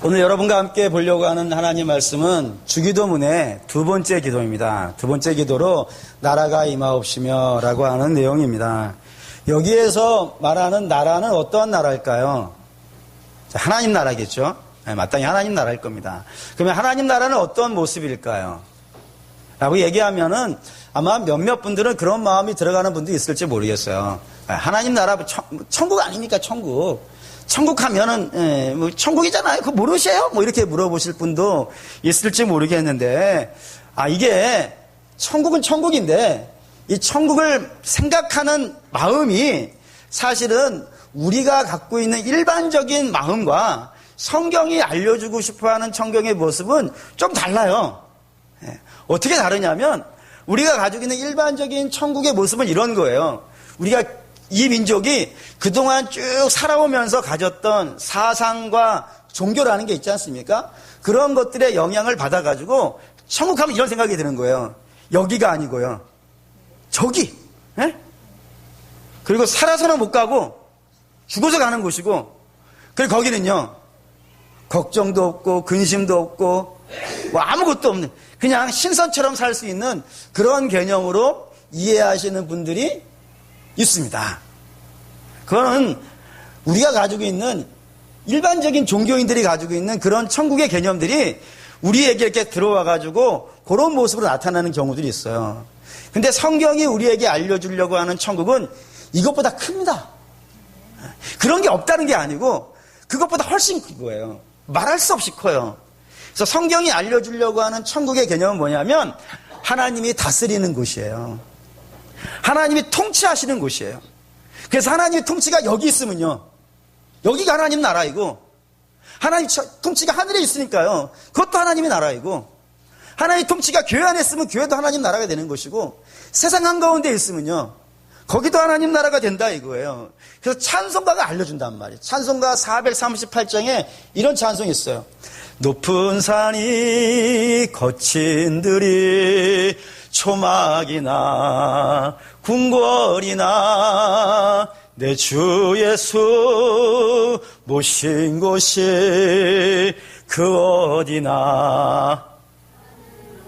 오늘 여러분과 함께 보려고 하는 하나님 말씀은 주기도문의 두 번째 기도입니다. 두 번째 기도로 나라가 임하옵시며 라고 하는 내용입니다. 여기에서 말하는 나라는 어떠한 나라일까요? 하나님 나라겠죠? 네, 마땅히 하나님 나라일 겁니다. 그러면 하나님 나라는 어떤 모습일까요? 라고 얘기하면은 아마 몇몇 분들은 그런 마음이 들어가는 분도 있을지 모르겠어요. 하나님 나라, 천국 아닙니까? 천국 하면은, 뭐, 천국이잖아요. 그거 모르세요? 뭐, 이렇게 물어보실 분도 있을지 모르겠는데, 이게, 천국은 천국인데, 이 천국을 생각하는 마음이 사실은 우리가 갖고 있는 일반적인 마음과 성경이 알려주고 싶어 하는 천국의 모습은 좀 달라요. 어떻게 다르냐면, 우리가 가지고 있는 일반적인 천국의 모습은 이런 거예요. 우리가 이 민족이 그동안 쭉 살아오면서 가졌던 사상과 종교라는 게 있지 않습니까? 그런 것들의 영향을 받아가지고 천국하면 이런 생각이 드는 거예요. 여기가 아니고요. 저기. 에? 그리고 살아서는 못 가고 죽어서 가는 곳이고, 그리고 거기는요, 걱정도 없고 근심도 없고 뭐 아무것도 없는, 그냥 신선처럼 살 수 있는 그런 개념으로 이해하시는 분들이 있습니다. 그거는 우리가 가지고 있는 일반적인 종교인들이 가지고 있는 그런 천국의 개념들이 우리에게 이렇게 들어와 가지고 그런 모습으로 나타나는 경우들이 있어요. 근데 성경이 우리에게 알려주려고 하는 천국은 이것보다 큽니다. 그런 게 없다는 게 아니고 그것보다 훨씬 큰 거예요. 말할 수 없이 커요. 그래서 성경이 알려주려고 하는 천국의 개념은 뭐냐면 하나님이 다스리는 곳이에요. 하나님이 통치하시는 곳이에요. 그래서 하나님의 통치가 여기 있으면요, 여기가 하나님 나라이고, 하나님 통치가 하늘에 있으니까요, 그것도 하나님의 나라이고, 하나님의 통치가 교회 안에 있으면 교회도 하나님 나라가 되는 것이고, 세상 한가운데 있으면요, 거기도 하나님 나라가 된다 이거예요. 그래서 찬송가가 알려준단 말이에요. 찬송가 438장에 이런 찬송이 있어요. 높은 산이 거친 들이 초막이나 궁궐이나 내 주 예수 모신 곳이 그 어디나.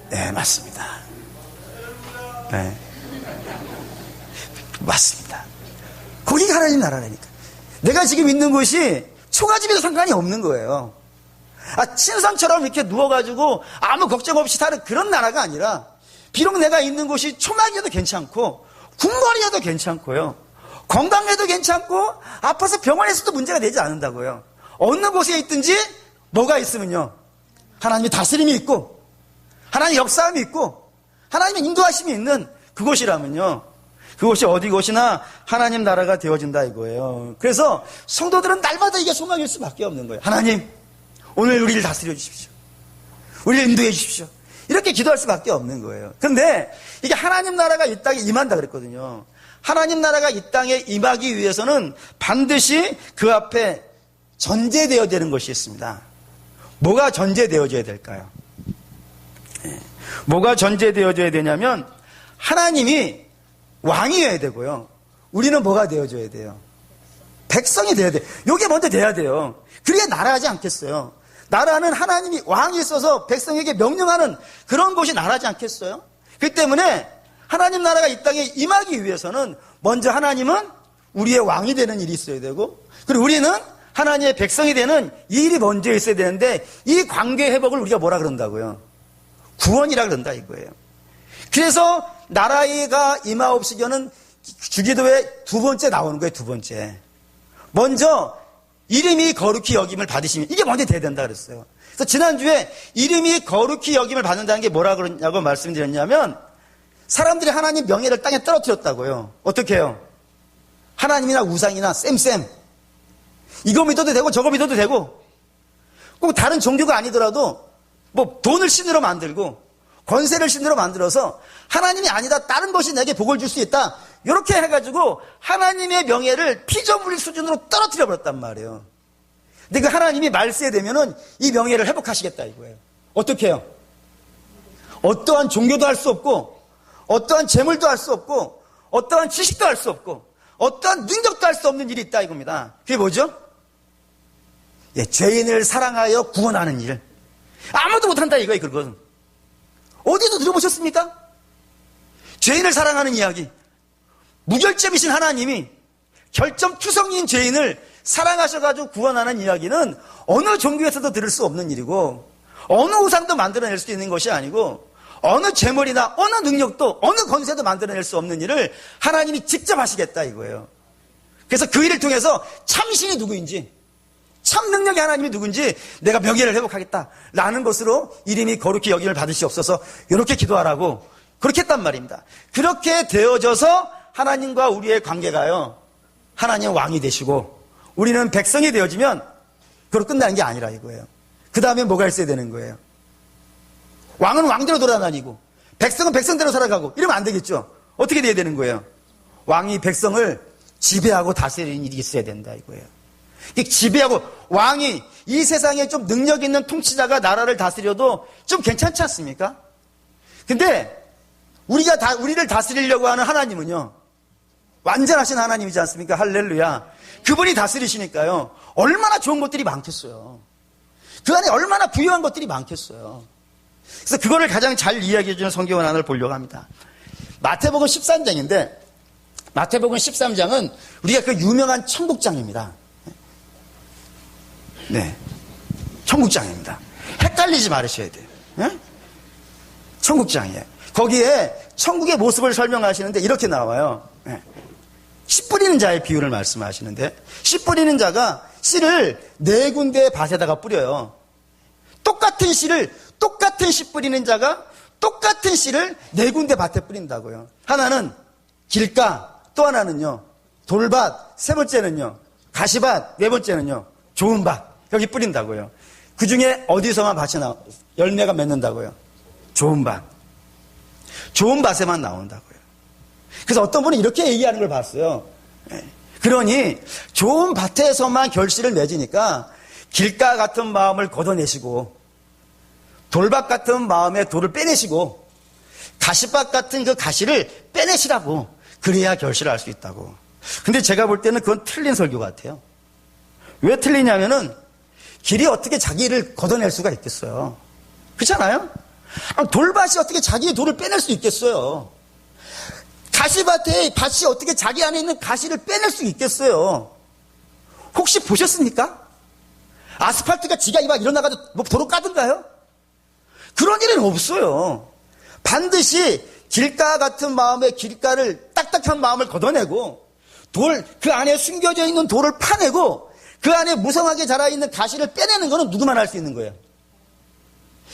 네, 맞습니다. 네, 맞습니다. 거기가 하나님 나라라니까. 내가 지금 있는 곳이 초가집에도 상관이 없는 거예요. 신상처럼 이렇게 누워가지고 아무 걱정 없이 사는 그런 나라가 아니라, 비록 내가 있는 곳이 초막이어도 괜찮고 궁궐이어도 괜찮고요, 건강해도 괜찮고 아파서 병원에서도 문제가 되지 않는다고요. 어느 곳에 있든지 뭐가 있으면요, 하나님의 다스림이 있고 하나님의 역사함이 있고 하나님의 인도하심이 있는 그곳이라면요, 그곳이 어디 곳이나 하나님 나라가 되어진다 이거예요. 그래서 성도들은 날마다 이게 소망일 수밖에 없는 거예요. 하나님, 오늘 우리를 다스려 주십시오. 우리를 인도해 주십시오. 이렇게 기도할 수밖에 없는 거예요. 그런데 이게 하나님 나라가 이 땅에 임한다 그랬거든요. 하나님 나라가 이 땅에 임하기 위해서는 반드시 그 앞에 전제되어야 되는 것이 있습니다. 뭐가 전제되어져야 될까요? 뭐가 전제되어져야 되냐면 하나님이 왕이어야 되고요, 우리는 뭐가 되어줘야 돼요? 백성이 되어야 돼요. 이게 먼저 돼야 돼요. 그래야 나라하지 않겠어요? 나라는 하나님이 왕이 있어서 백성에게 명령하는 그런 곳이 나라지 않겠어요? 그렇기 때문에 하나님 나라가 이 땅에 임하기 위해서는 먼저 하나님은 우리의 왕이 되는 일이 있어야 되고, 그리고 우리는 하나님의 백성이 되는 이 일이 먼저 있어야 되는데, 이 관계 회복을 우리가 뭐라 그런다고요? 구원이라 그런다 이거예요. 그래서 나라가 임하옵시며는 주기도에 두 번째 나오는 거예요. 두 번째. 먼저 이름이 거룩히 여김을 받으시면, 이게 먼저 돼야 된다 그랬어요. 그래서 지난주에 이름이 거룩히 여김을 받는다는 게 뭐라 그러냐고 말씀드렸냐면, 사람들이 하나님 명예를 땅에 떨어뜨렸다고요. 어떻게 해요? 하나님이나 우상이나 쌤 이거 믿어도 되고 저거 믿어도 되고, 꼭 다른 종교가 아니더라도 뭐 돈을 신으로 만들고 권세를 신으로 만들어서 하나님이 아니다, 다른 것이 내게 복을 줄 수 있다, 이렇게 해가지고 하나님의 명예를 피조물 수준으로 떨어뜨려 버렸단 말이에요. 근데 그 하나님이 말세에 되면은 이 명예를 회복하시겠다 이거예요. 어떻게 해요? 어떠한 종교도 할 수 없고, 어떠한 재물도 할 수 없고, 어떠한 지식도 할 수 없고, 어떠한 능력도 할 수 없는 일이 있다 이겁니다. 그게 뭐죠? 죄인을 사랑하여 구원하는 일. 아무도 못한다 이거예요, 그건. 어디도 들어보셨습니까? 죄인을 사랑하는 이야기. 무결점이신 하나님이 결점투성이인 죄인을 사랑하셔가지고 구원하는 이야기는 어느 종교에서도 들을 수 없는 일이고, 어느 우상도 만들어낼 수 있는 것이 아니고, 어느 재물이나 어느 능력도 어느 권세도 만들어낼 수 없는 일을 하나님이 직접 하시겠다 이거예요. 그래서 그 일을 통해서 참신이 누구인지, 참 능력의 하나님이 누군지 내가 명예를 회복하겠다라는 것으로 이름이 거룩히 여김을 받으시옵소서, 이렇게 기도하라고 그렇게 했단 말입니다. 그렇게 되어져서 하나님과 우리의 관계가요, 하나님 왕이 되시고 우리는 백성이 되어지면 그걸로 끝나는 게 아니라 이거예요. 그 다음에 뭐가 있어야 되는 거예요? 왕은 왕대로 돌아다니고 백성은 백성대로 살아가고 이러면 안 되겠죠. 어떻게 돼야 되는 거예요? 왕이 백성을 지배하고 다스리는 일이 있어야 된다 이거예요. 지배하고, 왕이 이 세상에 좀 능력 있는 통치자가 나라를 다스려도 좀 괜찮지 않습니까? 근데 우리를 다스리려고 하는 하나님은요, 완전하신 하나님이지 않습니까? 할렐루야. 그분이 다스리시니까요, 얼마나 좋은 것들이 많겠어요. 그 안에 얼마나 부유한 것들이 많겠어요. 그래서 그거를 가장 잘 이야기해주는 성경을 하나를 보려고 합니다. 마태복음 13장인데, 마태복음 13장은 우리가 그 유명한 천국장입니다. 네, 천국장입니다. 헷갈리지 말으셔야 돼요. 네? 천국장이에요. 거기에 천국의 모습을 설명하시는데 이렇게 나와요. 네. 씨 뿌리는 자의 비유를 말씀하시는데, 씨 뿌리는 자가 씨를 4군데 밭에다가 뿌려요. 똑같은 씨 뿌리는 자가 똑같은 씨를 4군데 밭에 뿌린다고요. 하나는 길가, 또 하나는요 돌밭, 세 번째는요 가시밭, 네 번째는요 좋은 밭, 여기 뿌린다고요. 그 중에 어디서만 밭이 열매가 맺는다고요? 좋은 밭. 좋은 밭에만 나온다고요. 그래서 어떤 분은 이렇게 얘기하는 걸 봤어요. 그러니 좋은 밭에서만 결실을 맺으니까 길가 같은 마음을 걷어내시고, 돌밭 같은 마음에 돌을 빼내시고, 가시밭 같은 그 가시를 빼내시라고, 그래야 결실을 할 수 있다고. 근데 제가 볼 때는 그건 틀린 설교 같아요. 왜 틀리냐면은 길이 어떻게 자기를 걷어낼 수가 있겠어요? 그렇잖아요? 돌밭이 어떻게 자기의 돌을 빼낼 수 있겠어요? 가시밭에 밭이 어떻게 자기 안에 있는 가시를 빼낼 수 있겠어요? 혹시 보셨습니까? 아스팔트가 지가 막 일어나가지고 뭐 도로 까든가요? 그런 일은 없어요. 반드시 길가 같은 마음의 길가를, 딱딱한 마음을 걷어내고, 그 안에 숨겨져 있는 돌을 파내고, 그 안에 무성하게 자라있는 가시를 빼내는 거는 누구만 할 수 있는 거예요?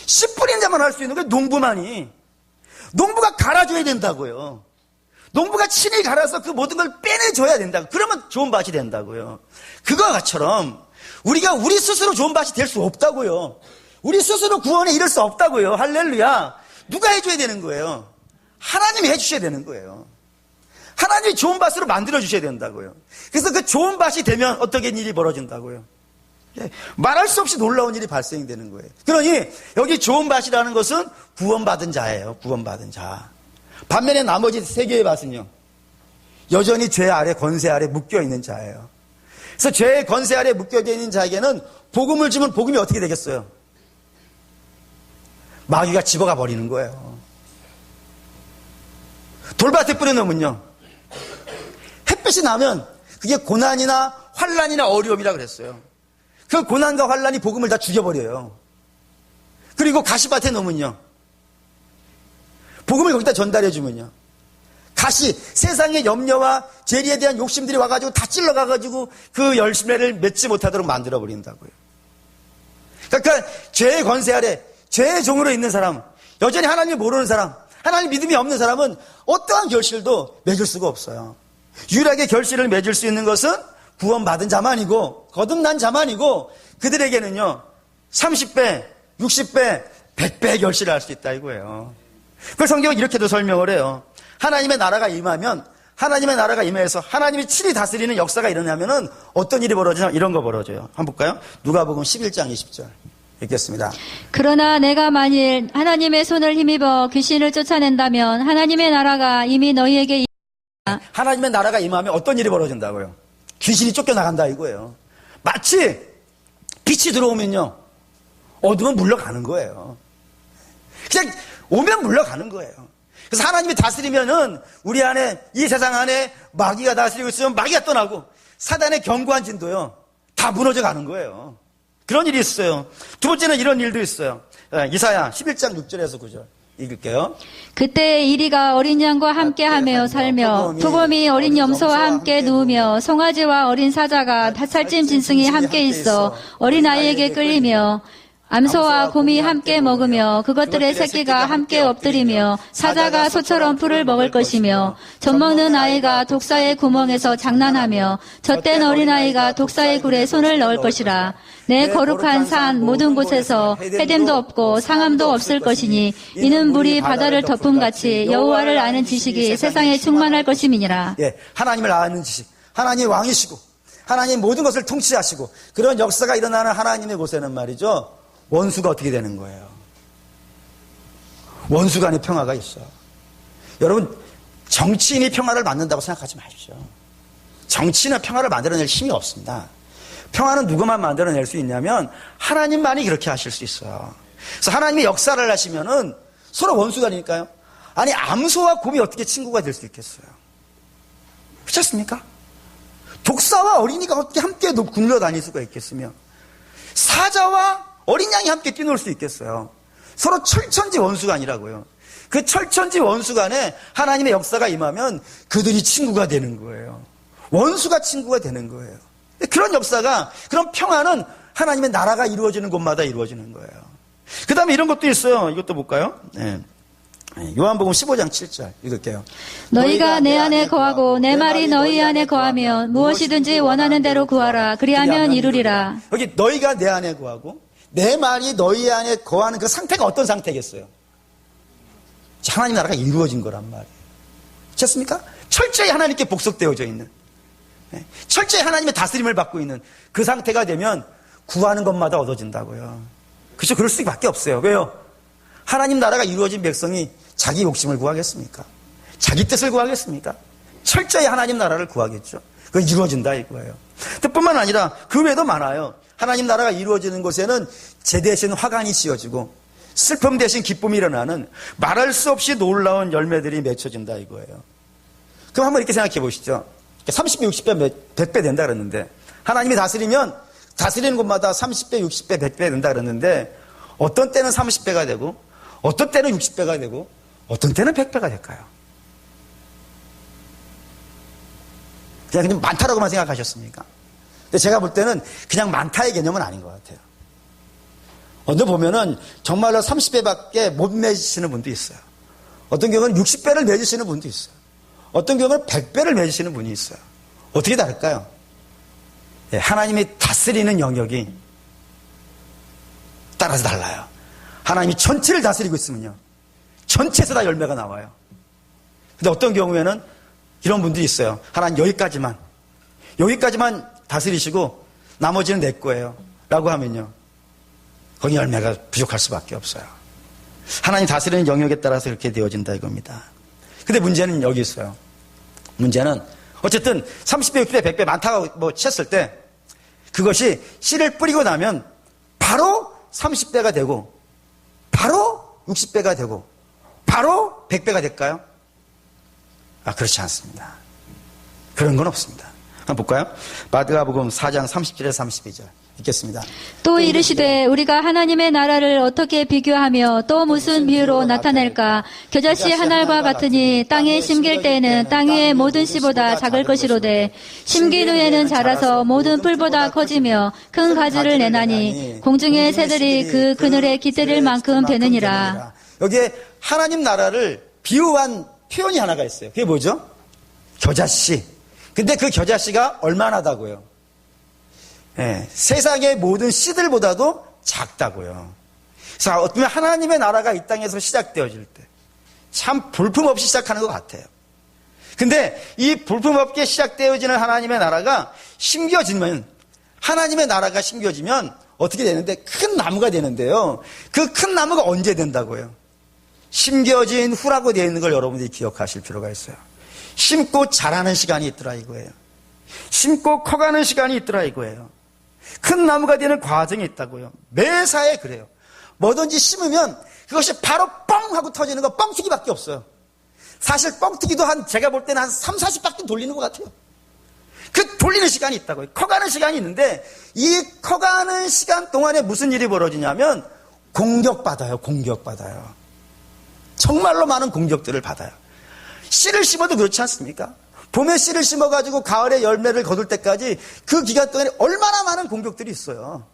씨 뿌린 자만 할 수 있는 거예요. 농부만이. 농부가 갈아줘야 된다고요. 농부가 친히 갈아서 그 모든 걸 빼내줘야 된다고. 그러면 좋은 밭이 된다고요. 그거처럼 우리가 우리 스스로 좋은 밭이 될 수 없다고요. 우리 스스로 구원에 이를 수 없다고요. 할렐루야. 누가 해줘야 되는 거예요? 하나님이 해주셔야 되는 거예요. 하나님이 좋은 밭으로 만들어주셔야 된다고요. 그래서 그 좋은 밭이 되면 어떻게 일이 벌어진다고요? 말할 수 없이 놀라운 일이 발생되는 거예요. 그러니 여기 좋은 밭이라는 것은 구원받은 자예요. 구원받은 자. 반면에 나머지 3개의 밭은요, 여전히 죄 아래, 권세 아래 묶여있는 자예요. 그래서 죄의 권세 아래 묶여있는 자에게는 복음을 주면 복음이 어떻게 되겠어요? 마귀가 집어가 버리는 거예요. 돌밭에 뿌려놓으면요, 햇빛이 나면 그게 고난이나 환난이나 어려움이라 그랬어요. 그 고난과 환난이 복음을 다 죽여버려요. 그리고 가시밭에 놓으면요, 복음을 거기다 전달해주면요, 가시, 세상의 염려와 죄리에 대한 욕심들이 와가지고 다 찔러가가지고 그 열심을 맺지 못하도록 만들어버린다고요. 그러니까 죄의 권세 아래, 죄의 종으로 있는 사람, 여전히 하나님을 모르는 사람, 하나님 믿음이 없는 사람은 어떠한 결실도 맺을 수가 없어요. 유일하게 결실을 맺을 수 있는 것은 구원받은 자만이고, 거듭난 자만이고, 그들에게는요 30배, 60배, 100배의 결실을 할 수 있다 이거예요. 그 성경은 이렇게도 설명을 해요. 하나님의 나라가 임하면, 하나님의 나라가 임해서 하나님이 친히 다스리는 역사가 일어나면은 어떤 일이 벌어지냐, 이런 거 벌어져요. 한번 볼까요? 누가복음 11장 20절 읽겠습니다. 그러나 내가 만일 하나님의 손을 힘입어 귀신을 쫓아낸다면 하나님의 나라가 이미 너희에게 하나님의 나라가 임하면 어떤 일이 벌어진다고요? 귀신이 쫓겨나간다 이거예요. 마치 빛이 들어오면요, 어둠은 물러가는 거예요. 그냥 오면 물러가는 거예요. 그래서 하나님이 다스리면은 우리 안에, 이 세상 안에 마귀가 다스리고 있으면 마귀가 떠나고 사단의 견고한 진도요, 다 무너져 가는 거예요. 그런 일이 있어요. 두 번째는 이런 일도 있어요. 이사야 11장 6절에서 9절 읽을게요. 그때 이리가 어린 양과 함께하며 살며 표범이 어린 염소와 함께 누우며 송아지와 어린 사자가 다살찜 짐승이 함께 있어 어린 아이에게 끌리며 암소와 곰이 함께 먹으며 그것들의 새끼가 함께 엎드리며 사자가 소처럼 풀을 먹을 것이며 젖먹는 아이가 독사의 구멍에서 장난하며 젖된 어린아이가 독사의 굴에 손을 넣을 것이라. 내 거룩한 산 모든 곳에서 해됨도 없고 상함도 없을 것이니 이는 물이 바다를 덮음같이 여호와를 아는 지식이 세상에 충만할 것임이니라. 예, 하나님을 아는 지식, 하나님이 왕이시고 하나님 모든 것을 통치하시고 그런 역사가 일어나는 하나님의 곳에는 말이죠, 원수가 어떻게 되는 거예요? 원수 간의 평화가 있어요. 여러분, 정치인이 평화를 만든다고 생각하지 마십시오. 정치인은 평화를 만들어낼 힘이 없습니다. 평화는 누구만 만들어낼 수 있냐면 하나님만이 그렇게 하실 수 있어요. 그래서 하나님이 역사를 하시면은 서로 원수가 되니까요. 아니, 암소와 곰이 어떻게 친구가 될 수 있겠어요? 그렇지 않습니까? 독사와 어린이가 어떻게 함께 굴러다닐 수가 있겠으며 사자와 어린 양이 함께 뛰놀 수 있겠어요? 서로 철천지 원수가 아니라고요. 그 철천지 원수 간에 하나님의 역사가 임하면 그들이 친구가 되는 거예요. 원수가 친구가 되는 거예요. 그런 역사가, 그런 평화는 하나님의 나라가 이루어지는 곳마다 이루어지는 거예요. 그 다음에 이런 것도 있어요. 이것도 볼까요? 네. 요한복음 15장 7절 읽을게요. 너희가 내 안에 거하고 내 말이 너희 안에 거하면 무엇이든지 원하는 대로 구하라. 그리하면 이루리라. 여기 너희가 내 안에 거하고 내 말이 너희 안에 거하는 그 상태가 어떤 상태겠어요? 하나님 나라가 이루어진 거란 말이에요. 그렇지 않습니까? 철저히 하나님께 복속되어져 있는, 철저히 하나님의 다스림을 받고 있는 그 상태가 되면 구하는 것마다 얻어진다고요. 그렇죠? 그럴 수밖에 없어요. 왜요? 하나님 나라가 이루어진 백성이 자기 욕심을 구하겠습니까? 자기 뜻을 구하겠습니까? 철저히 하나님 나라를 구하겠죠. 그건 이루어진다 이거예요. 뿐만 아니라 그 외에도 많아요. 하나님 나라가 이루어지는 곳에는 제 대신 화관이 씌어지고 슬픔 대신 기쁨이 일어나는 말할 수 없이 놀라운 열매들이 맺혀진다 이거예요. 그럼 한번 이렇게 생각해 보시죠. 30배, 60배, 100배 된다 그랬는데, 하나님이 다스리면 다스리는 곳마다 30배, 60배, 100배 된다 그랬는데, 어떤 때는 30배가 되고 어떤 때는 60배가 되고 어떤 때는 100배가 될까요? 그냥 많다라고만 생각하셨습니까? 근데 제가 볼 때는 그냥 많다의 개념은 아닌 것 같아요. 어느 보면은 정말로 30배밖에 못 맺으시는 분도 있어요. 어떤 경우는 60배를 맺으시는 분도 있어요. 어떤 경우는 100배를 맺으시는 분이 있어요. 어떻게 다를까요? 예, 하나님이 다스리는 영역이 따라서 달라요. 하나님이 전체를 다스리고 있으면요, 전체에서 다 열매가 나와요. 근데 어떤 경우에는 이런 분들이 있어요. 하나님 여기까지만 다스리시고 나머지는 내 거예요 라고 하면요, 거기 열매가 부족할 수밖에 없어요. 하나님 다스리는 영역에 따라서 이렇게 되어진다 이겁니다. 근데 문제는 여기 있어요. 문제는 어쨌든 30배, 60배, 100배 많다고 쳤을 때 그것이 씨를 뿌리고 나면 바로 30배가 되고 바로 60배가 되고 바로 100배가 될까요? 그렇지 않습니다. 그런 건 없습니다. 한번 볼까요? 마태복음 4장 30절에서 32절 읽겠습니다. 또 이르시되 우리가 하나님의 나라를 어떻게 비교하며 또 무슨 비유로 나타낼까? 겨자씨 한 알과 같으니 땅에 심길 때에는 땅 위의 모든 씨보다 작을 것이로되 심긴 후에는 자라서 모든 풀보다 커지며 큰 가지를 내나니 공중의 새들이 그 그늘에 깃들일 만큼 되느니라. 여기에 하나님 나라를 비유한 표현이 하나가 있어요. 그게 뭐죠? 겨자씨. 근데 그 겨자씨가 얼마나다고요? 예, 세상의 모든 씨들보다도 작다고요. 그래서 어쩌면 하나님의 나라가 이 땅에서 시작되어질 때 참 볼품없이 시작하는 것 같아요. 근데 이 볼품없게 시작되어지는 하나님의 나라가 심겨지면, 하나님의 나라가 심겨지면 어떻게 되는데 큰 나무가 되는데요. 그 큰 나무가 언제 된다고요? 심겨진 후라고 되어 있는 걸 여러분들이 기억하실 필요가 있어요. 심고 자라는 시간이 있더라 이거예요. 심고 커가는 시간이 있더라 이거예요. 큰 나무가 되는 과정이 있다고요. 매사에 그래요. 뭐든지 심으면 그것이 바로 뻥 하고 터지는 거 뻥튀기밖에 없어요. 사실 뻥튀기도 제가 볼 때는 한 3, 40바퀴 돌리는 것 같아요. 그 돌리는 시간이 있다고요. 커가는 시간이 있는데 이 커가는 시간 동안에 무슨 일이 벌어지냐면 공격받아요. 정말로 많은 공격들을 받아요. 씨를 심어도 그렇지 않습니까? 봄에 씨를 심어가지고 가을에 열매를 거둘 때까지 그 기간 동안에 얼마나 많은 공격들이 있어요.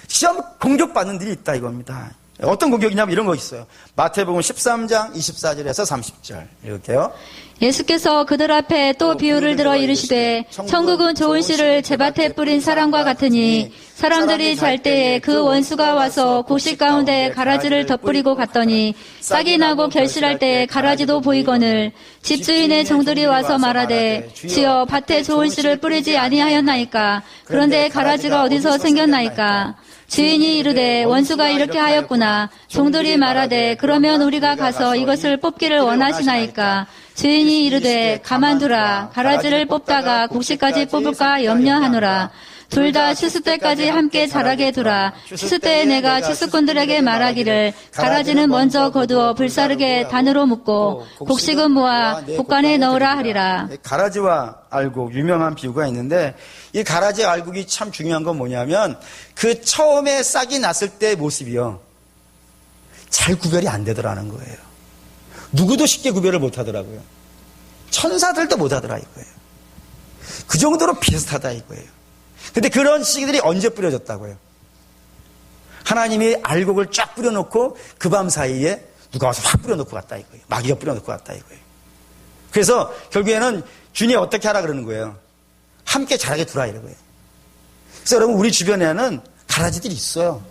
시험 공격받는 일이 있다 이겁니다. 어떤 공격이냐면 이런 거 있어요. 마태복음 13장 24절에서 30절 이렇게요. 예수께서 그들 앞에 또 비유를 들어 이르시되 천국은 좋은 씨를 제밭에 뿌린 사람과 같으니 사람들이 잘 때에 그 원수가 와서 곡식 가운데 가라지를 덧뿌리고 갔더니 싹이 나고 결실할 때에 가라지도 보이거늘 집주인의 종들이 와서 말하되 주여 밭에 좋은 씨를 뿌리지 아니하였나이까 그런데 가라지가 어디서 생겼나이까 주인이 이르되 원수가 이렇게 하였구나. 종들이 말하되 그러면 우리가 가서 이것을 뽑기를 원하시나이까. 주인이 이르되 가만두라. 가라지를 뽑다가 곡식까지 뽑을까 염려하노라. 둘 다 추수 때까지 함께 자라게 두라. 추수 때에 내가 추수꾼들에게 말하기를 가라지는 먼저 거두어 불사르게 단으로 묶고 곡식은 모아 곡간에 넣으라 하리라. 가라지와 알곡 유명한 비유가 있는데 이 가라지 알곡이 참 중요한 건 뭐냐면 그 처음에 싹이 났을 때의 모습이요. 잘 구별이 안 되더라는 거예요. 누구도 쉽게 구별을 못 하더라고요. 천사들도 못 하더라 이거예요. 그 정도로 비슷하다 이거예요. 근데 그런 씨들이 언제 뿌려졌다고요? 하나님이 알곡을 쫙 뿌려놓고 그 밤 사이에 누가 와서 확 뿌려놓고 갔다 이거예요. 마귀가 뿌려놓고 갔다 이거예요. 그래서 결국에는 주님이 어떻게 하라 그러는 거예요? 함께 자라게 두라 이러고요. 그래서 여러분 우리 주변에는 가라지들이 있어요.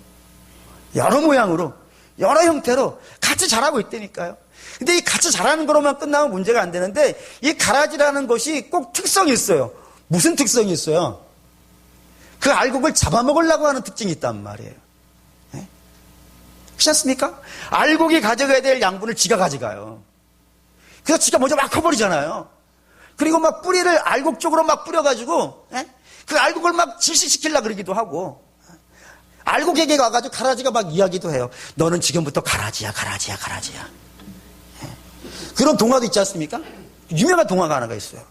여러 모양으로 여러 형태로 같이 자라고 있다니까요. 근데 이 같이 자라는 거로만 끝나면 문제가 안 되는데 이 가라지라는 것이 꼭 특성이 있어요. 무슨 특성이 있어요? 그 알곡을 잡아먹으려고 하는 특징이 있단 말이에요. 네? 그렇지 않습니까? 알곡이 가져가야 될 양분을 지가 가져가요. 그래서 지가 먼저 막 커버리잖아요. 그리고 막 뿌리를 알곡 쪽으로 막 뿌려가지고 그 알곡을 막 질식시키려고 그러기도 하고 알곡에게 와가지고 가라지가 막 이야기도 해요. 너는 지금부터 가라지야. 그런 동화도 있지 않습니까? 유명한 동화가 하나가 있어요.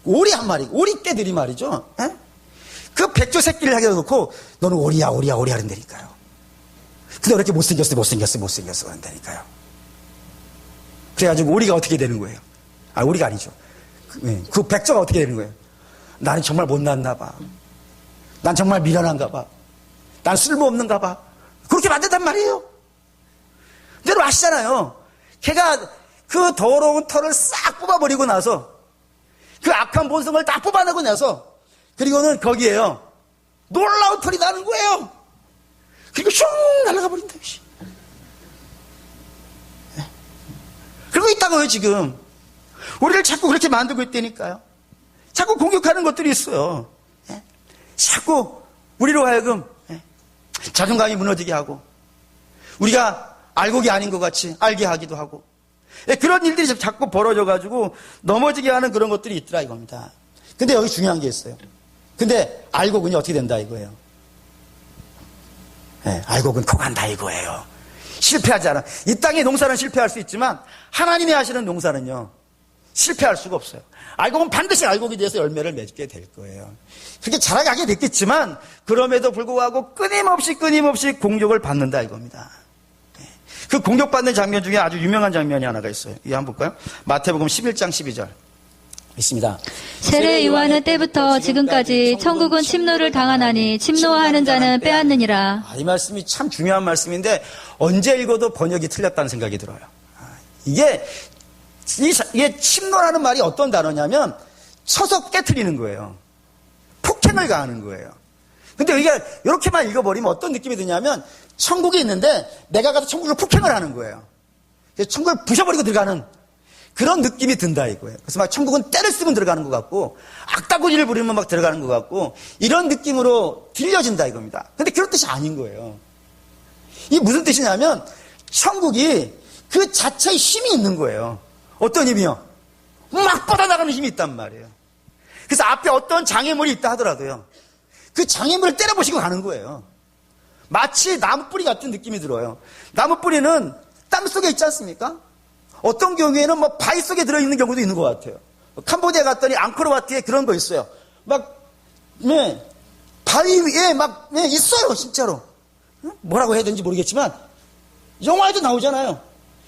오리 한 마리, 오리떼들이 말이죠. 그 백조 새끼를 하게 놓고 너는 오리야 한다니까요. 근데 왜 이렇게 못생겼어 한다니까요. 그래가지고 오리가 어떻게 되는 거예요? 오리가 아니죠. 그 백조가 어떻게 되는 거예요? 나는 정말 못났나 봐. 난 정말 미련한가 봐. 난 쓸모없는가 봐. 그렇게 만든단 말이에요. 여러분 아시잖아요. 걔가 그 더러운 털을 싹 뽑아버리고 나서 그 악한 본성을 다 뽑아내고 나서 그리고는 거기에요. 놀라운 털이 나는 거예요. 그리고 슝 날아가 버린다. 그러고 있다고요 지금. 우리를 자꾸 그렇게 만들고 있다니까요. 자꾸 공격하는 것들이 있어요. 자꾸 우리로 하여금 자존감이 무너지게 하고 우리가 알곡이 아닌 것 같이 알게 하기도 하고 그런 일들이 자꾸 벌어져가지고 넘어지게 하는 그런 것들이 있더라 이겁니다. 근데 여기 중요한 게 있어요. 근데 알곡은 어떻게 된다 이거예요. 알곡은 커간다 이거예요. 실패하지 않아. 이 땅의 농사는 실패할 수 있지만 하나님이 하시는 농사는요 실패할 수가 없어요. 알곡은 반드시 알곡이 돼서 열매를 맺게 될 거예요. 그렇게 자라가게 됐겠지만 그럼에도 불구하고 끊임없이 공격을 받는다 이겁니다. 그 공격받는 장면 중에 아주 유명한 장면이 하나가 있어요. 이거 한번 볼까요? 마태복음 11장 12절 있습니다. 세례 요한의 때부터 지금까지 천국은 침노를 당하나니 침노하는 자는 빼앗느니라. 이 말씀이 참 중요한 말씀인데 언제 읽어도 번역이 틀렸다는 생각이 들어요. 이게 침노라는 말이 어떤 단어냐면 쳐서 깨트리는 거예요. 폭행을 가하는 거예요. 근데 여기가 이렇게만 읽어버리면 어떤 느낌이 드냐면 천국이 있는데 내가 가서 천국을 폭행을 하는 거예요. 천국을 부셔버리고 들어가는 그런 느낌이 든다 이거예요. 그래서 막 천국은 때를 쓰면 들어가는 것 같고 악다구니를 부리면 막 들어가는 것 같고 이런 느낌으로 들려진다 이겁니다. 근데 그런 뜻이 아닌 거예요. 이게 무슨 뜻이냐면 천국이 그 자체의 힘이 있는 거예요. 어떤 힘이요? 막 뻗어나가는 힘이 있단 말이에요. 그래서 앞에 어떤 장애물이 있다 하더라도요. 그 장애물을 때려보시고 가는 거예요. 마치 나무 뿌리 같은 느낌이 들어요. 나무 뿌리는 땅 속에 있지 않습니까? 어떤 경우에는 뭐 바위 속에 들어있는 경우도 있는 것 같아요. 캄보디아 갔더니 앙코르와트에 그런 거 있어요. 막, 네, 바위 위에 막, 네, 있어요, 진짜로. 뭐라고 해야 되는지 모르겠지만, 영화에도 나오잖아요.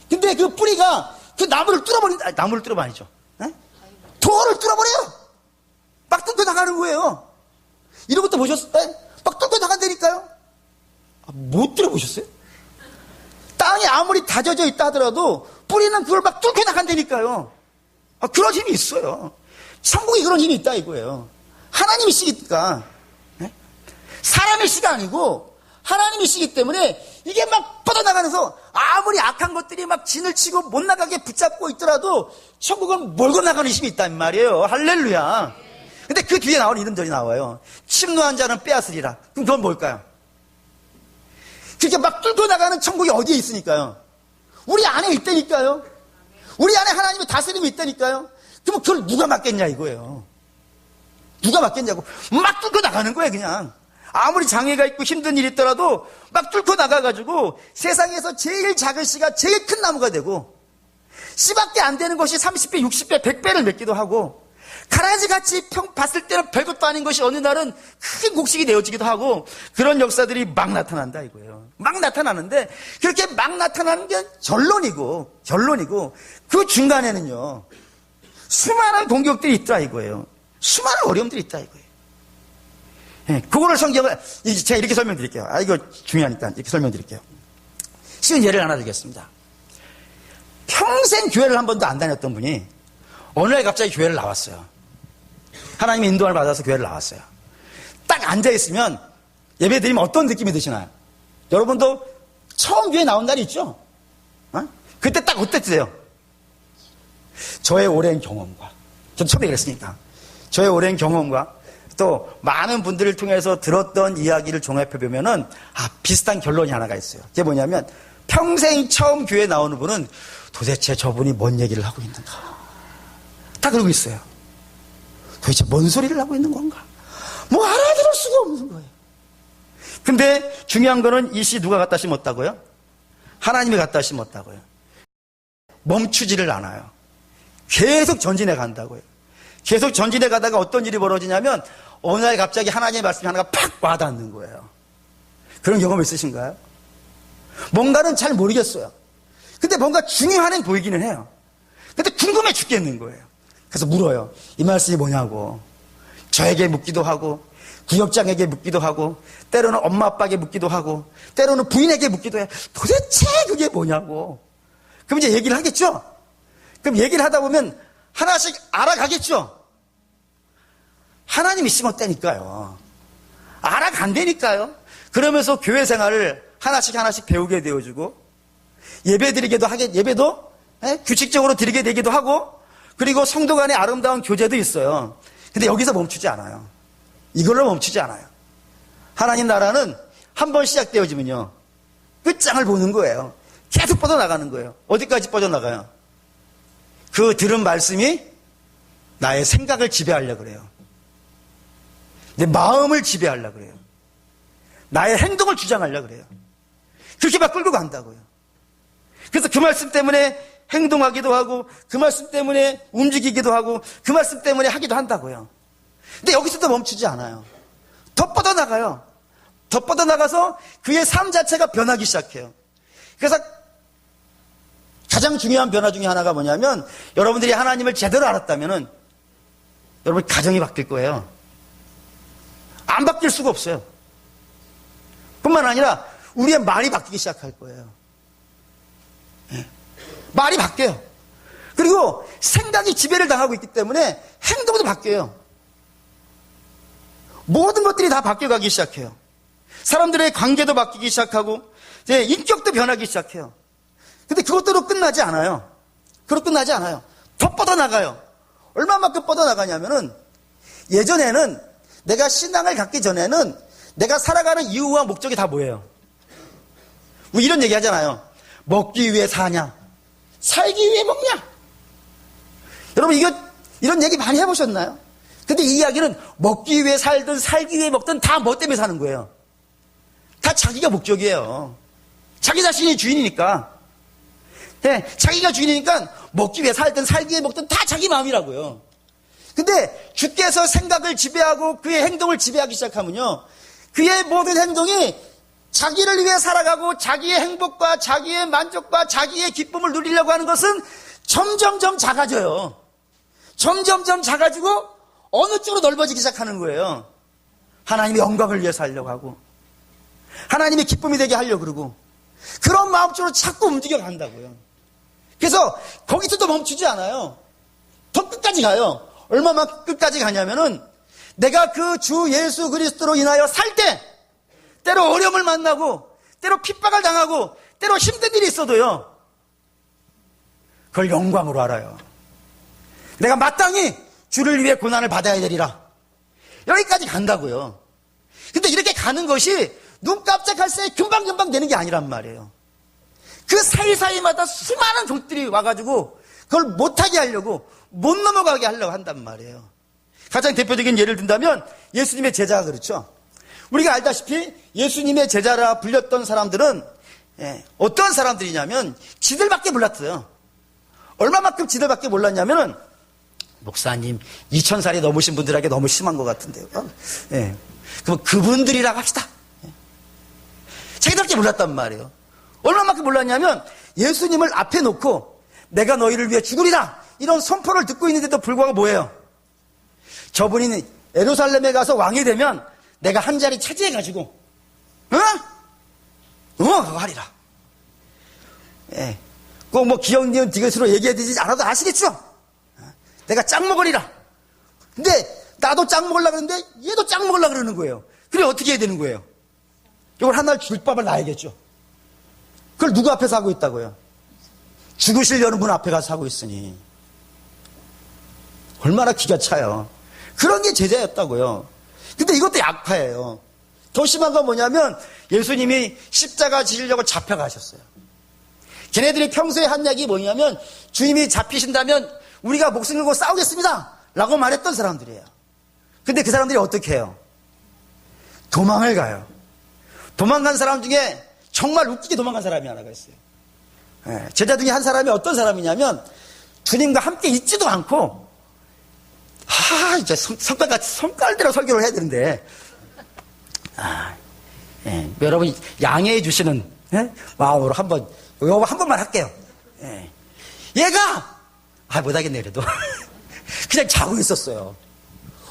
근데 그 뿌리가 그 나무를 뚫어버린다. 아니, 나무를 뚫어버 아니죠. 네? 돌을 뚫어버려요. 막 뚫고 나가는 거예요. 이런 것도 보셨어요? 네? 막 뚫고 나간다니까요. 못 들어보셨어요? 땅이 아무리 다져져 있다 하더라도 뿌리는 그걸 막 뚫고 나간다니까요. 그런 힘이 있어요. 천국이 그런 힘이 있다 이거예요. 하나님이시니까. 네? 사람이시가 아니고 하나님이시기 때문에 이게 막 뻗어나가면서 아무리 악한 것들이 막 진을 치고 못 나가게 붙잡고 있더라도 천국은 몰고 나가는 힘이 있단 말이에요. 할렐루야. 근데 그 뒤에 나오는 이름들이 나와요. 침노한 자는 빼앗으리라. 그럼 그건 뭘까요? 그렇게 막 뚫고 나가는 천국이 어디에 있으니까요? 우리 안에 있다니까요. 우리 안에 하나님의 다스림이 있다니까요. 그럼 그걸 누가 맡겠냐 이거예요. 누가 맡겠냐고. 막 뚫고 나가는 거예요 그냥. 아무리 장애가 있고 힘든 일이 있더라도 막 뚫고 나가가지고 세상에서 제일 작은 씨가 제일 큰 나무가 되고 씨밖에 안 되는 것이 30배, 60배, 100배를 맺기도 하고 가라지같이 봤을 때는 별것도 아닌 것이 어느 날은 큰 곡식이 되어지기도 하고 그런 역사들이 막 나타난다 이거예요. 막 나타나는데 그렇게 막 나타나는 게 결론이고 그 중간에는요 수많은 공격들이 있다 이거예요. 수많은 어려움들이 있다 이거예요. 네, 그거를 성경을 제가 이렇게 설명드릴게요. 이거 중요하니까 이렇게 설명드릴게요. 쉬운 예를 하나 드리겠습니다. 평생 교회를 한 번도 안 다녔던 분이 어느 날 갑자기 교회를 나왔어요. 하나님의 인도를 받아서 교회를 나왔어요. 딱 앉아있으면 예배 드리면 어떤 느낌이 드시나요? 여러분도 처음 교회 나온 날이 있죠? 그때 딱 어땠어요? 저의 오랜 경험과 전 처음에 그랬으니까 저의 오랜 경험과 또 많은 분들을 통해서 들었던 이야기를 종합해보면은 비슷한 결론이 하나가 있어요. 그게 뭐냐면 평생 처음 교회 나오는 분은 도대체 저분이 뭔 얘기를 하고 있는가 다 그러고 있어요. 도대체 뭔 소리를 하고 있는 건가 뭐 알아들을 수가 없는 거예요. 근데 중요한 거는 이 씨 누가 갖다 심었다고요? 하나님이 갖다 심었다고요. 멈추지를 않아요. 계속 전진해 간다고요. 계속 전진해 가다가 어떤 일이 벌어지냐면 어느 날 갑자기 하나님의 말씀이 하나가 팍 와닿는 거예요. 그런 경험 있으신가요? 뭔가는 잘 모르겠어요. 근데 뭔가 중요한 애 보이기는 해요. 근데 궁금해 죽겠는 거예요. 그래서 물어요. 이 말씀이 뭐냐고. 저에게 묻기도 하고 구역장에게 묻기도 하고 때로는 엄마 아빠에게 묻기도 하고 때로는 부인에게 묻기도 해요. 도대체 그게 뭐냐고. 그럼 이제 얘기를 하겠죠? 그럼 얘기를 하다 보면 하나씩 알아가겠죠? 하나님이 심었다니까요. 알아간다니까요. 그러면서 교회 생활을 하나씩 배우게 되어주고 예배 드리게도 예배도 규칙적으로 드리게 되기도 하고 그리고 성도 간의 아름다운 교제도 있어요. 근데 여기서 멈추지 않아요. 이걸로 멈추지 않아요. 하나님 나라는 한 번 시작되어지면요. 끝장을 보는 거예요. 계속 뻗어나가는 거예요. 어디까지 뻗어나가요? 그 들은 말씀이 나의 생각을 지배하려고 그래요. 내 마음을 지배하려고 그래요. 나의 행동을 주장하려고 그래요. 그렇게 막 끌고 간다고요. 그래서 그 말씀 때문에 행동하기도 하고 그 말씀 때문에 움직이기도 하고 그 말씀 때문에 하기도 한다고요. 근데 여기서도 멈추지 않아요. 더 뻗어나가요. 더 뻗어나가서 그의 삶 자체가 변하기 시작해요. 그래서 가장 중요한 변화 중에 하나가 뭐냐면 여러분들이 하나님을 제대로 알았다면은 여러분 가정이 바뀔 거예요. 안 바뀔 수가 없어요. 뿐만 아니라 우리의 말이 바뀌기 시작할 거예요. 네. 말이 바뀌어요. 그리고 생각이 지배를 당하고 있기 때문에 행동도 바뀌어요. 모든 것들이 다 바뀌어가기 시작해요. 사람들의 관계도 바뀌기 시작하고 이제 인격도 변하기 시작해요. 근데 그것대로 끝나지 않아요. 그로 끝나지 않아요. 더 뻗어나가요. 얼마만큼 뻗어나가냐면은 예전에는 내가 신앙을 갖기 전에는 내가 살아가는 이유와 목적이 다 뭐예요? 뭐 이런 얘기 하잖아요. 먹기 위해 사냐? 살기 위해 먹냐? 여러분 이런 얘기 많이 해보셨나요? 근데 이 이야기는 먹기 위해 살든 살기 위해 먹든 다 뭐 때문에 사는 거예요? 다 자기가 목적이에요. 자기 자신이 주인이니까. 네, 자기가 주인이니까 먹기 위해 살든 살기 위해 먹든 다 자기 마음이라고요. 근데 주께서 생각을 지배하고 그의 행동을 지배하기 시작하면요, 그의 모든 행동이 자기를 위해 살아가고 자기의 행복과 자기의 만족과 자기의 기쁨을 누리려고 하는 것은 점점점 작아져요. 점점점 작아지고 어느 쪽으로 넓어지기 시작하는 거예요. 하나님의 영광을 위해 살려고 하고 하나님의 기쁨이 되게 하려고 그러고 그런 마음 쪽으로 자꾸 움직여 간다고요. 그래서 거기서도 멈추지 않아요. 더 끝까지 가요. 얼마만 끝까지 가냐면은 내가 그 주 예수 그리스도로 인하여 살 때 때로 어려움을 만나고 때로 핍박을 당하고 때로 힘든 일이 있어도요, 그걸 영광으로 알아요. 내가 마땅히 주를 위해 고난을 받아야 되리라. 여기까지 간다고요. 근데 이렇게 가는 것이 눈 깜짝할 새에 금방금방 되는 게 아니란 말이에요. 그 사이사이마다 수많은 종들이 와가지고 그걸 못하게 하려고, 못 넘어가게 하려고 한단 말이에요. 가장 대표적인 예를 든다면 예수님의 제자가 그렇죠. 우리가 알다시피 예수님의 제자라 불렸던 사람들은 어떤 사람들이냐면 지들밖에 몰랐어요. 얼마만큼 지들밖에 몰랐냐면은, 목사님 2000살이 넘으신 분들에게 너무 심한 것 같은데요. 그럼 그분들이라고 합시다. 자기들밖에 몰랐단 말이에요. 얼마만큼 몰랐냐면 예수님을 앞에 놓고 내가 너희를 위해 죽으리라 이런 선포를 듣고 있는데도 불구하고 뭐예요? 저분이 예루살렘에 가서 왕이 되면 내가 한 자리 차지해가지고 그거 하리라. 꼭 뭐 기억니은 디귿으로 얘기해야 되지 않아도 아시겠죠? 내가 짱 먹으리라. 근데 나도 짱 먹으려고 그러는데 얘도 짱 먹으려고 그러는 거예요. 그래 어떻게 해야 되는 거예요? 이걸 하나를 줄 밥을 놔야겠죠. 그걸 누구 앞에서 하고 있다고요? 죽으시려는 분 앞에 가서 하고 있으니 얼마나 기가 차요. 그런 게 제자였다고요. 근데 이것도 약화예요. 더 심한 건 뭐냐면 예수님이 십자가 지시려고 잡혀가셨어요. 걔네들이 평소에 한 이야기 뭐냐면 주님이 잡히신다면 우리가 목숨 걸고 싸우겠습니다 라고 말했던 사람들이에요. 근데 그 사람들이 어떻게 해요? 도망을 가요. 도망간 사람 중에 정말 웃기게 도망간 사람이 하나가 있어요. 제자 중에 한 사람이 어떤 사람이냐면 주님과 함께 있지도 않고 이제 성깔대로 설교를 해야 되는데 여러분 양해해 주시는 마음으로 한번 이거 한 번만 할게요. 얘가 못하겠네 그래도 그냥 자고 있었어요.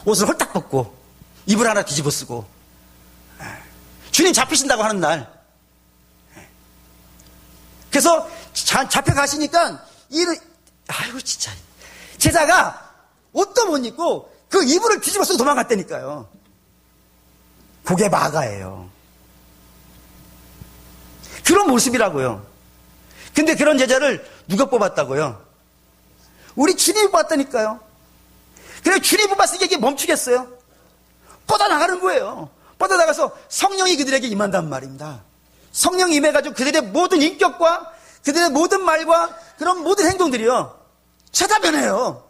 옷을 홀딱 벗고 이불 하나 뒤집어 쓰고 주님 잡히신다고 하는 날. 그래서 잡혀가시니까 진짜 제자가 옷도 못 입고 그 이불을 뒤집어 쓰고 도망갔다니까요. 그게 마가예요. 그런 모습이라고요. 근데 그런 제자를 누가 뽑았다고요? 우리 주님이 뽑았다니까요. 그래 주님이 뽑았으니까 이게 멈추겠어요? 뻗어나가는 거예요. 뻗어나가서 성령이 그들에게 임한단 말입니다. 성령이 임해가지고 그들의 모든 인격과 그들의 모든 말과 그런 모든 행동들이요 죄다 변해요.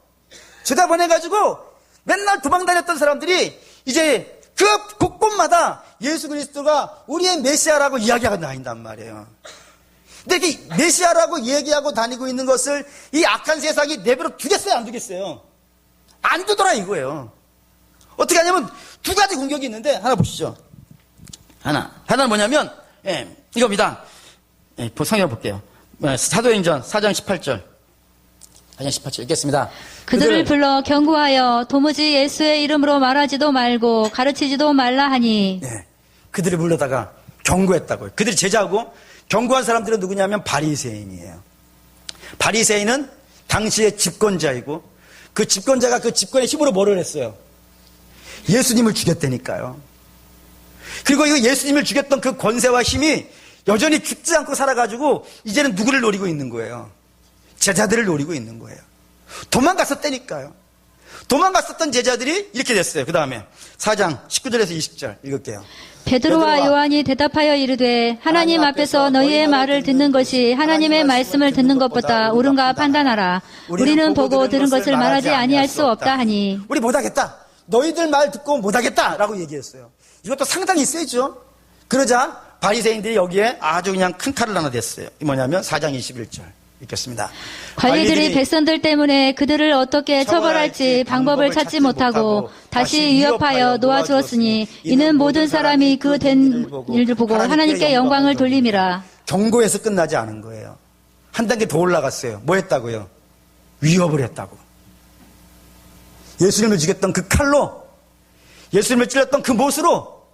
죄다 변해가지고 맨날 도망다녔던 사람들이 이제 그 곳곳마다 예수 그리스도가 우리의 메시아라고 이야기하고 다닌단 말이에요. 근데 이 메시아라고 얘기하고 다니고 있는 것을 이 악한 세상이 내버려 두겠어요 안 두겠어요? 안 두더라 이거예요. 어떻게 하냐면 두 가지 공격이 있는데 하나 보시죠. 하나는 뭐냐면 이겁니다. 성경 볼게요. 사도행전 4장 18절. 4장 18절 읽겠습니다. 그들을 불러 경고하여 도무지 예수의 이름으로 말하지도 말고 가르치지도 말라 하니. 그들을 불러다가 경고했다고요. 그들이 제자고 경고한 사람들은 누구냐면 바리새인이에요. 바리새인은 당시의 집권자이고 그 집권자가 그 집권의 힘으로 뭐를 했어요? 예수님을 죽였다니까요. 그리고 이 예수님을 죽였던 그 권세와 힘이 여전히 죽지 않고 살아가지고 이제는 누구를 노리고 있는 거예요? 제자들을 노리고 있는 거예요. 도망갔었다니까요. 도망갔었던 제자들이 이렇게 됐어요. 그 다음에 4장 19절에서 20절 읽을게요. 베드로와 요한이 대답하여 이르되 하나님 앞에서 너희의 말을 듣는 것이 하나님의 말씀을 듣는 것보다 옳은가 판단하라. 우리는 보고 들은 것을 말하지 아니할 수 없다 하니. 우리 못하겠다. 너희들 말 듣고 못하겠다라고 얘기했어요. 이것도 상당히 세죠. 그러자 바리새인들이 여기에 아주 그냥 큰 칼을 하나 댔어요. 이 뭐냐면 4장 21절 읽겠습니다. 관리들이 백성들 때문에 그들을 어떻게 처벌할지 방법을 찾지 못하고 다시 위협하여 놓아주었으니 이는 모든 사람이 그 된 일을 보고 하나님께 영광을 돌림이라. 경고에서 끝나지 않은 거예요. 한 단계 더 올라갔어요. 뭐 했다고요? 위협을 했다고. 예수님을 죽였던 그 칼로, 예수님을 찔렀던 그 못으로,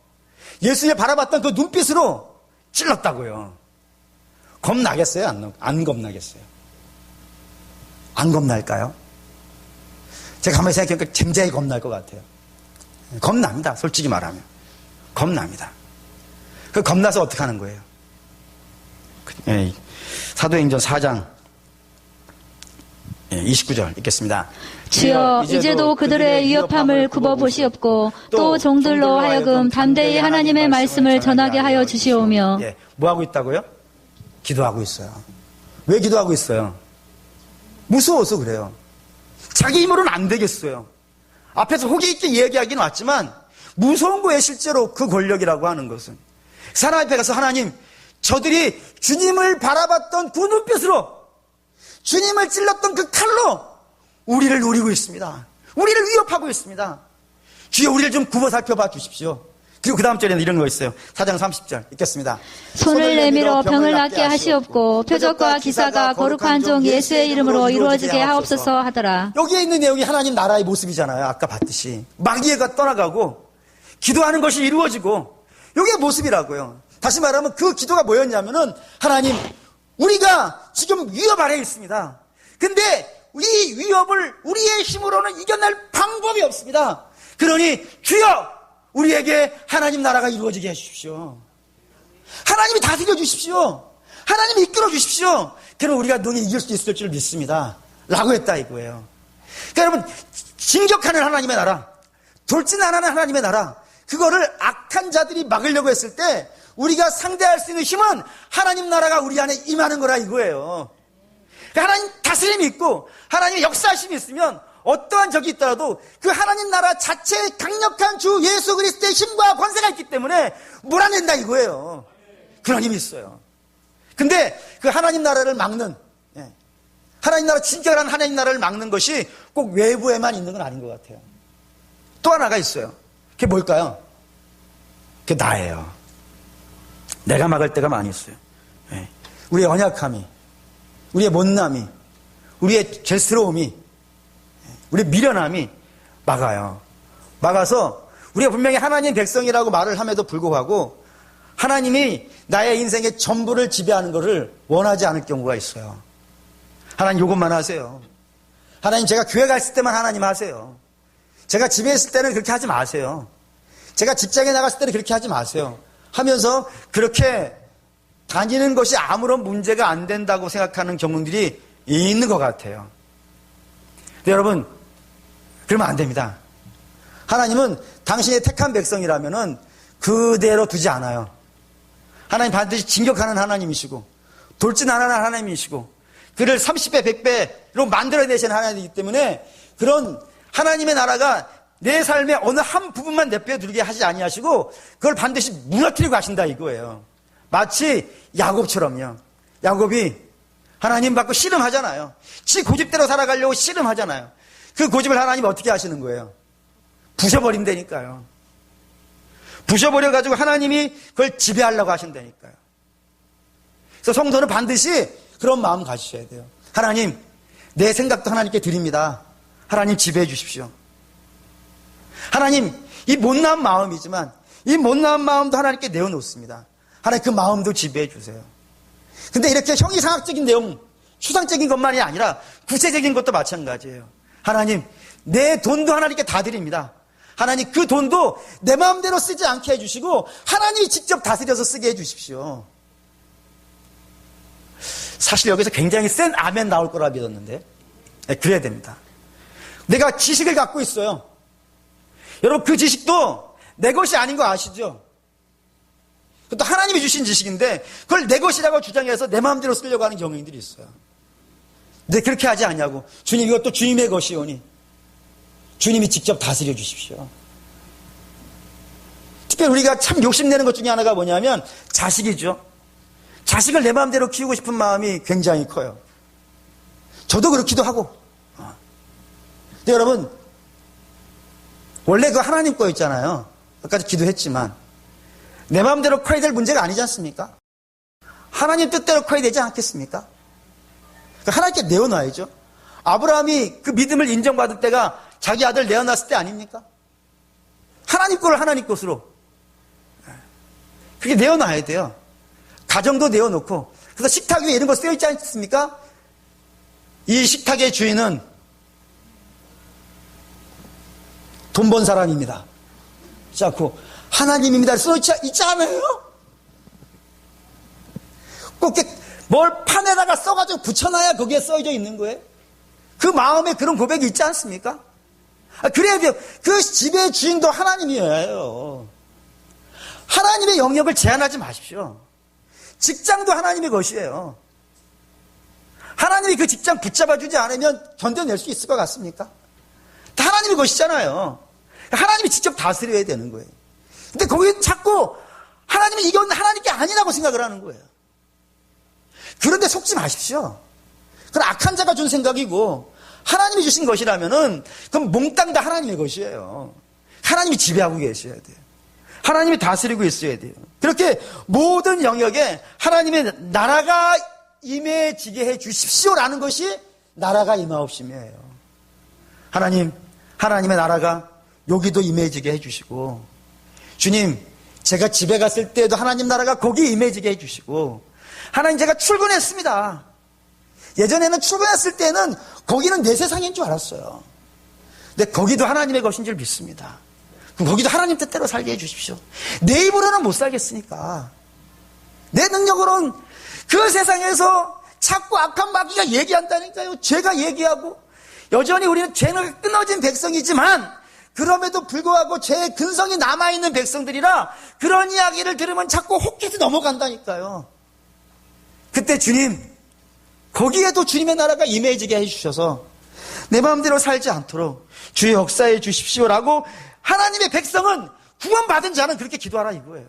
예수님을 바라봤던 그 눈빛으로 찔렀다고요. 겁나겠어요? 안 겁나겠어요? 안 겁날까요? 제가 가만히 생각해보니까 굉장히 겁날 것 같아요. 겁납니다. 솔직히 말하면. 겁납니다. 그 겁나서 어떻게 하는 거예요? 사도행전 4장 29절 읽겠습니다. 주여 이제도 그들의 위협함을 굽어보시옵고 또 종들로 하여금 담대히 하나님의 말씀을 전하게 하여 주시오며. 뭐 하고 있다고요? 기도하고 있어요. 왜 기도하고 있어요? 무서워서 그래요. 자기 힘으로는 안 되겠어요. 앞에서 호기 있게 얘기하기는 왔지만 무서운 거예요. 실제로 그 권력이라고 하는 것은. 사람 앞에 가서 하나님, 저들이 주님을 바라봤던 그 눈빛으로, 주님을 찔렀던 그 칼로 우리를 노리고 있습니다. 우리를 위협하고 있습니다. 주여 우리를 좀 굽어 살펴봐 주십시오. 그리고 그 다음 절에는 이런 거 있어요. 4장 30절 읽겠습니다. 손을 내밀어 병을 낫게 하시옵고 표적과 기사가 거룩한 종 예수의 이름으로 이루어지게 하옵소서 하더라. 여기에 있는 내용이 하나님 나라의 모습이잖아요. 아까 봤듯이 마귀가 떠나가고 기도하는 것이 이루어지고 이게 모습이라고요. 다시 말하면 그 기도가 뭐였냐면은 하나님, 우리가 지금 위협 아래에 있습니다. 근데 이 위협을 우리의 힘으로는 이겨낼 방법이 없습니다. 그러니 주여 우리에게 하나님 나라가 이루어지게 해주십시오. 하나님이 다스려 주십시오. 하나님이 이끌어 주십시오. 그럼 우리가 능히 이길 수 있을 줄 믿습니다. 라고 했다 이거예요. 그러니까 여러분, 진격하는 하나님의 나라, 돌진하는 하나님의 나라, 그거를 악한 자들이 막으려고 했을 때 우리가 상대할 수 있는 힘은 하나님 나라가 우리 안에 임하는 거라 이거예요. 그러니까 하나님 다스림이 있고 하나님의 역사심이 있으면 어떠한 적이 있더라도 그 하나님 나라 자체의 강력한 주 예수 그리스도의 힘과 권세가 있기 때문에 몰아낸다 이거예요. 그런 힘이 있어요. 근데 그 하나님 나라를 막는, 하나님 나라, 진짜한 하나님 나라를 막는 것이 꼭 외부에만 있는 건 아닌 것 같아요. 또 하나가 있어요. 그게 뭘까요? 그게 나예요. 내가 막을 때가 많이 있어요. 우리의 언약함이, 우리의 못남이, 우리의 죄스러움이, 우리의 미련함이 막아요. 막아서 우리가 분명히 하나님 백성이라고 말을 함에도 불구하고 하나님이 나의 인생의 전부를 지배하는 것을 원하지 않을 경우가 있어요. 하나님 이것만 하세요. 하나님 제가 교회 갔을 때만 하나님 하세요. 제가 집에 있을 때는 그렇게 하지 마세요. 제가 직장에 나갔을 때는 그렇게 하지 마세요. 하면서 그렇게 다니는 것이 아무런 문제가 안 된다고 생각하는 경우들이 있는 것 같아요. 근데 여러분, 그러면 안 됩니다. 하나님은 당신의 택한 백성이라면은 그대로 두지 않아요. 하나님 반드시 진격하는 하나님이시고 돌진하는 하나님이시고 그를 30배, 100배로 만들어내시는 하나님이기 때문에 그런 하나님의 나라가 내 삶의 어느 한 부분만 내빼두게 하지 아니하시고 그걸 반드시 무너뜨리고 하신다 이거예요. 마치 야곱처럼요. 야곱이 하나님 받고 씨름하잖아요. 지 고집대로 살아가려고 씨름하잖아요. 그 고집을 하나님 어떻게 하시는 거예요? 부셔버린다니까요. 부셔버려가지고 하나님이 그걸 지배하려고 하신다니까요. 그래서 성도는 반드시 그런 마음 가지셔야 돼요. 하나님, 내 생각도 하나님께 드립니다. 하나님 지배해 주십시오. 하나님, 이 못나은 마음이지만 이 못나은 마음도 하나님께 내어놓습니다. 하나님 그 마음도 지배해 주세요. 근데 이렇게 형이상학적인 내용, 추상적인 것만이 아니라 구체적인 것도 마찬가지예요. 하나님, 내 돈도 하나님께 다 드립니다. 하나님 그 돈도 내 마음대로 쓰지 않게 해주시고 하나님이 직접 다스려서 쓰게 해주십시오. 사실 여기서 굉장히 센 아멘 나올 거라 믿었는데 그래야 됩니다. 내가 지식을 갖고 있어요. 여러분 그 지식도 내 것이 아닌 거 아시죠? 그것도 하나님이 주신 지식인데 그걸 내 것이라고 주장해서 내 마음대로 쓰려고 하는 경우들이 있어요. 근데 그렇게 하지 않냐고. 주님 이것도 주님의 것이오니 주님이 직접 다스려 주십시오. 특별히 우리가 참 욕심내는 것 중에 하나가 뭐냐면 자식이죠. 자식을 내 마음대로 키우고 싶은 마음이 굉장히 커요. 저도 그렇기도 하고. 근데 여러분, 원래 그 하나님 거였잖아요. 아까도 기도했지만 내 마음대로 커야 될 문제가 아니지 않습니까? 하나님 뜻대로 커야 되지 않겠습니까? 그러니까 하나님께 내어놔야죠. 아브라함이 그 믿음을 인정받을 때가 자기 아들 내어놨을 때 아닙니까? 하나님 거를 하나님 것으로. 그게 내어놔야 돼요. 가정도 내어놓고. 그래서 식탁 위에 이런 거 쓰여있지 않습니까? 이 식탁의 주인은 돈 번 사람입니다. 자꾸 하나님입니다. 써있지 않아요? 꼭 뭘 판에다가 써가지고 붙여놔야 거기에 써져 있는 거예요. 그 마음에 그런 고백이 있지 않습니까? 그래야 돼요. 그 집의 주인도 하나님이에요. 하나님의 영역을 제한하지 마십시오. 직장도 하나님의 것이에요. 하나님이 그 직장 붙잡아주지 않으면 견뎌낼 수 있을 것 같습니까? 다 하나님의 것이잖아요. 하나님이 직접 다스려야 되는 거예요. 근데 거기 자꾸 하나님이 이건 하나님께 아니라고 생각을 하는 거예요. 그런데 속지 마십시오. 그건 악한 자가 준 생각이고 하나님이 주신 것이라면은 그럼 몽땅 다 하나님의 것이에요. 하나님이 지배하고 계셔야 돼요. 하나님이 다스리고 있어야 돼요. 그렇게 모든 영역에 하나님의 나라가 임해지게 해 주십시오라는 것이 나라가 임하옵심이에요. 하나님의 나라가 여기도 임해지게 해 주시고, 주님, 제가 집에 갔을 때도 하나님 나라가 거기 임해지게 해 주시고, 하나님 제가 출근했습니다. 예전에는 출근했을 때는 거기는 내 세상인 줄 알았어요. 근데 거기도 하나님의 것인 줄 믿습니다. 그럼 거기도 하나님 뜻대로 살게 해 주십시오. 내 입으로는 못 살겠으니까. 내 능력으로는 그 세상에서 자꾸 악한 마귀가 얘기한다니까요. 죄가 얘기하고. 여전히 우리는 죄는 끊어진 백성이지만 그럼에도 불구하고 죄의 근성이 남아있는 백성들이라 그런 이야기를 들으면 자꾸 혹해서 넘어간다니까요. 그때 주님, 거기에도 주님의 나라가 임해지게 해주셔서 내 마음대로 살지 않도록 주의 역사해 주십시오라고 하나님의 백성은 구원받은 자는 그렇게 기도하라 이거예요.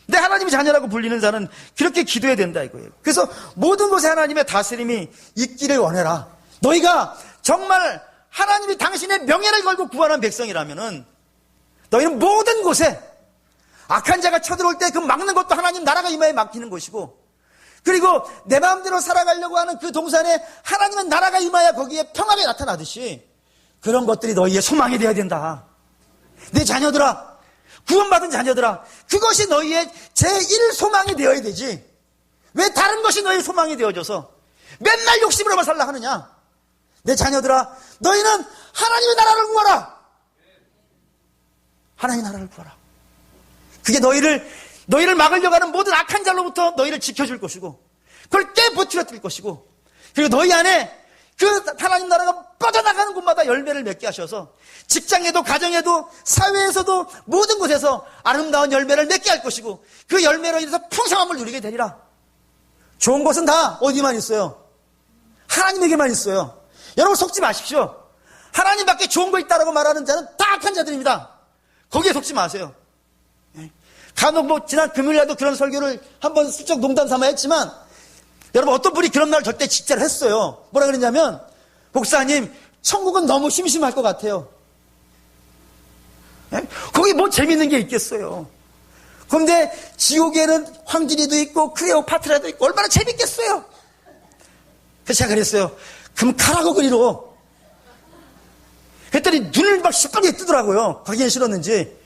근데 하나님의 자녀라고 불리는 자는 그렇게 기도해야 된다 이거예요. 그래서 모든 곳에 하나님의 다스림이 있기를 원해라. 너희가 정말 하나님이 당신의 명예를 걸고 구원한 백성이라면은 너희는 모든 곳에 악한 자가 쳐들어올 때 그 막는 것도 하나님 나라가 임하에 맡기는 것이고, 그리고 내 마음대로 살아가려고 하는 그 동산에 하나님의 나라가 임하여 거기에 평화가 나타나듯이 그런 것들이 너희의 소망이 되어야 된다. 내 자녀들아, 구원받은 자녀들아, 그것이 너희의 제1 소망이 되어야 되지. 왜 다른 것이 너희의 소망이 되어져서 맨날 욕심으로만 살라 하느냐. 내 자녀들아, 너희는 하나님의 나라를 구하라. 하나님의 나라를 구하라. 그게 너희를 막으려고 하는 모든 악한 자로부터 너희를 지켜줄 것이고, 그걸 깨부러뜨릴 것이고, 그리고 너희 안에 그 하나님 나라가 뻗어나가는 곳마다 열매를 맺게 하셔서 직장에도 가정에도 사회에서도 모든 곳에서 아름다운 열매를 맺게 할 것이고, 그 열매로 인해서 풍성함을 누리게 되리라. 좋은 것은 다 어디만 있어요? 하나님에게만 있어요. 여러분 속지 마십시오. 하나님밖에 좋은 거 있다라고 말하는 자는 다 악한 자들입니다. 거기에 속지 마세요. 간혹 지난 금요일에도 그런 설교를 한번 슬쩍 농담 삼아 했지만, 여러분 어떤 분이 그런 말 절대 진짜로 했어요. 뭐라 그랬냐면, 목사님 천국은 너무 심심할 것 같아요. 거기 뭐 재밌는 게 있겠어요. 그런데 지옥에는 황진이도 있고 클레오파트라도 있고 얼마나 재밌겠어요. 그래서 제가 그랬어요. 그럼 가라고 그리로. 그랬더니 눈을 막 시뻘게 뜨더라고요. 가기는 싫었는지.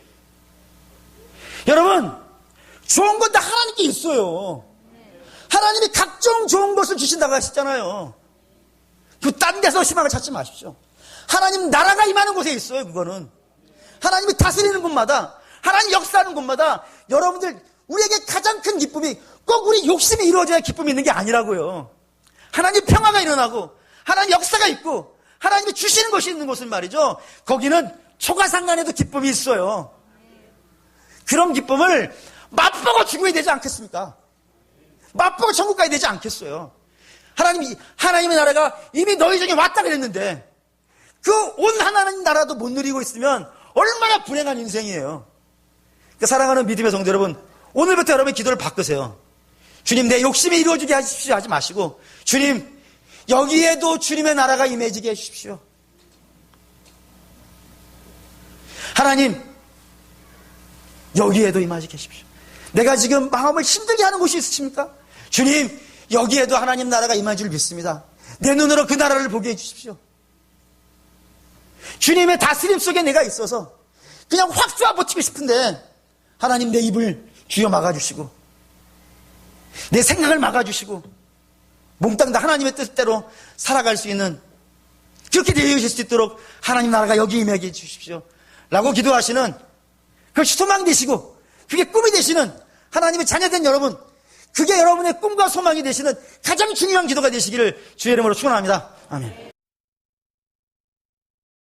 여러분, 좋은 건 다 하나님께 있어요. 하나님이 각종 좋은 것을 주신다고 하셨잖아요. 그 딴 데서 희망을 찾지 마십시오. 하나님 나라가 임하는 곳에 있어요. 그거는 하나님이 다스리는 곳마다, 하나님 역사하는 곳마다 여러분들, 우리에게 가장 큰 기쁨이 꼭 우리 욕심이 이루어져야 기쁨이 있는 게 아니라고요. 하나님 평화가 일어나고 하나님 역사가 있고 하나님이 주시는 것이 있는 곳은 말이죠, 거기는 초가상간에도 기쁨이 있어요. 그런 기쁨을 맛보고 죽어야 되지 않겠습니까? 맛보고 천국 가야 되지 않겠어요? 하나님의 나라가 이미 너희 중에 왔다 그랬는데 그 온 하나님 나라도 못 누리고 있으면 얼마나 불행한 인생이에요. 사랑하는 믿음의 성도 여러분, 오늘부터 여러분 기도를 바꾸세요. 주님, 내 욕심이 이루어지게 하십시오 하지 마시고, 주님, 여기에도 주님의 나라가 임해지게 해주십시오. 하나님, 여기에도 임하시게 하십시오. 내가 지금 마음을 힘들게 하는 곳이 있으십니까? 주님, 여기에도 하나님 나라가 임할 줄 믿습니다. 내 눈으로 그 나라를 보게 해주십시오. 주님의 다스림 속에 내가 있어서 그냥 확 쏘아붙이고 싶은데, 하나님 내 입을 주여 막아주시고, 내 생각을 막아주시고, 몽땅 다 하나님의 뜻대로 살아갈 수 있는, 그렇게 되어질 수 있도록 하나님 나라가 여기 임하게 해주십시오 라고 기도하시는, 그것이 소망이 되시고 그게 꿈이 되시는 하나님의 자녀된 여러분, 그게 여러분의 꿈과 소망이 되시는 가장 중요한 기도가 되시기를 주의 이름으로 축원합니다. 아멘.